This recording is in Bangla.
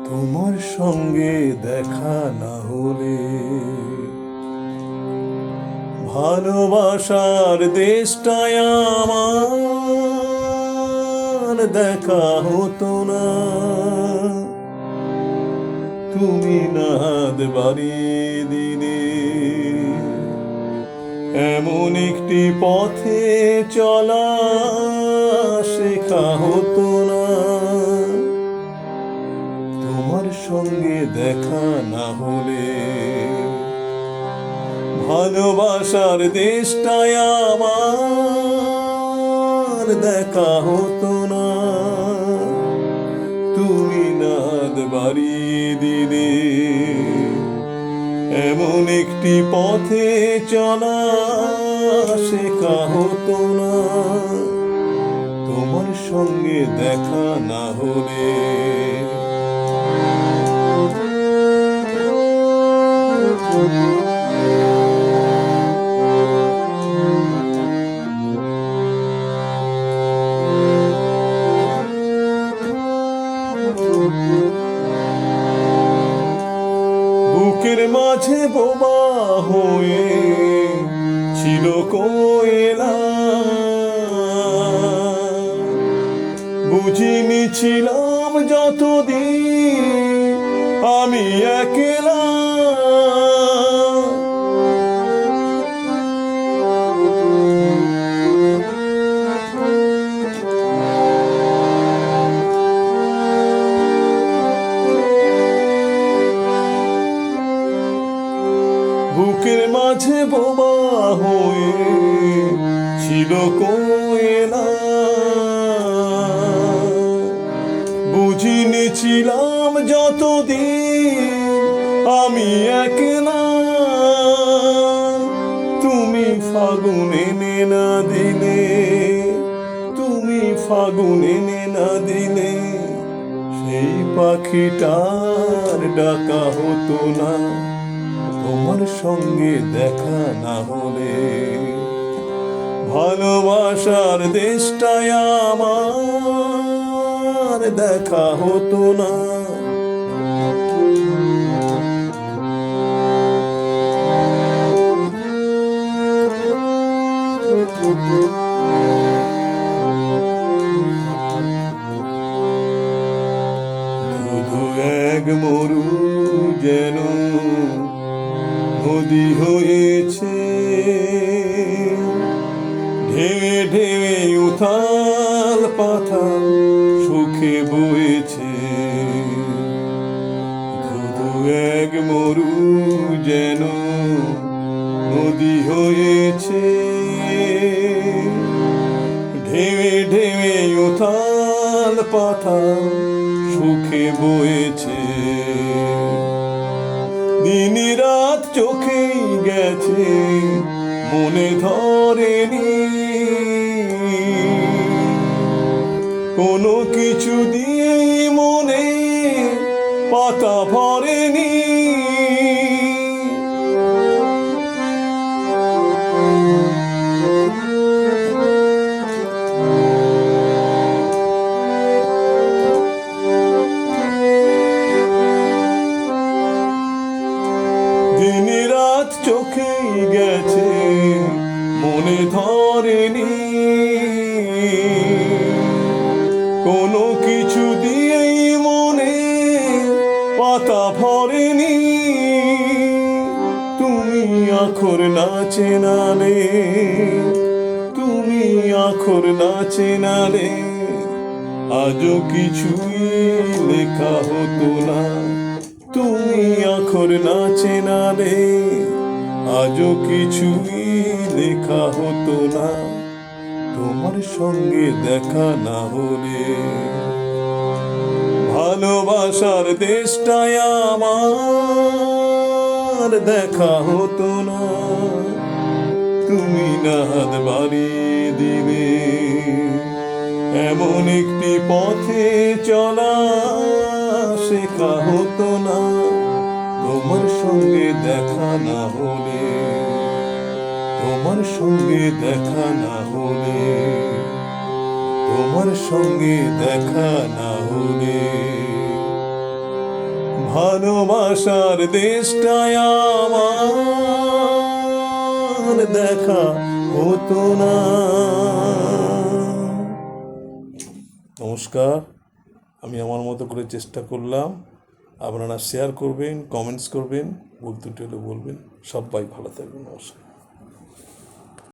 তোমার সঙ্গে দেখা না হলে ভালোবাসার দেশটায় আমার দেখা হতো না। তুমি না হাত বাড়িয়ে দিলে এমন একটি পথে চলা শেখা হতো না। তোমার সঙ্গে দেখা না হলে ভালোবাসার দেশটায় আমার দেখা হতো না। তুমি না হাত বাড়িয়ে দিলে এমন একটি পথে চলা শেখা হতো না। তোমার সঙ্গে দেখা না হলে বুকের মাঝে বোমা হয়ে ছিল কোয়েলা, বুঝিনি ছিলাম যতদিন আমি একলা। বুকের মাঝে বোমা হয়ে ছিল কোয়েলা, বুঝিনি ছিলাম যতদিন আমি একলা। তুমি ফাগুন এনে না দিলে, তুমি ফাগুন এনে না দিলে সেই পাখিটার ডাকা হতো না। তোমার সঙ্গে দেখা না হলে ভালোবাসার দেশটায় আমার দেখা হতো না। শুধু এক মরু যেন নদী হয়েছে, ঢেউে ঢেউে উথাল পাথাল সুখে বয়েছে। শুধু এক মরু যেন নদী হয়েছে, ঢেউে ঢেউে উথাল পাথাল সুখে বয়েছে। দিন রাত চোখেই গেছে মনে ধরেনি, কোনো কিছু দিয়ে মনে পাতা ভরেনি। দিন রাত চোখেই গেছে মনে ধরেনি, কোনো কিছু দিয়েই মনে পাতা ভরেনি। তুমি আখর না চেনালে, তুমি আখর না চেনালে আজও কিছুই লেখা হতো না। তুমি আখর না চেনালে আজও কিছুই লেখা হতো না। তোমার সঙ্গে দেখা না হলে ভালোবাসার দেশটায় আমার দেখা হতো না। তুমি না হাত বাড়িয়ে দিলে এমন একটি পথে চলা শেখা হতো না। তোমার সঙ্গে দেখা না হলে, তোমার সঙ্গে দেখা না হলে তোমার সঙ্গে দেখা না হলে। ভালোবাসার দেশটায় আমার দেখা হতো না। নমস্কার, আমি আমার মতো করে চেষ্টা করলাম। আপনারা শেয়ার করবেন, কমেন্টস করবেন, ভুল ত্রুটি হলে বলবেন। সবাই ভালো থাকবেন। নমস্কার।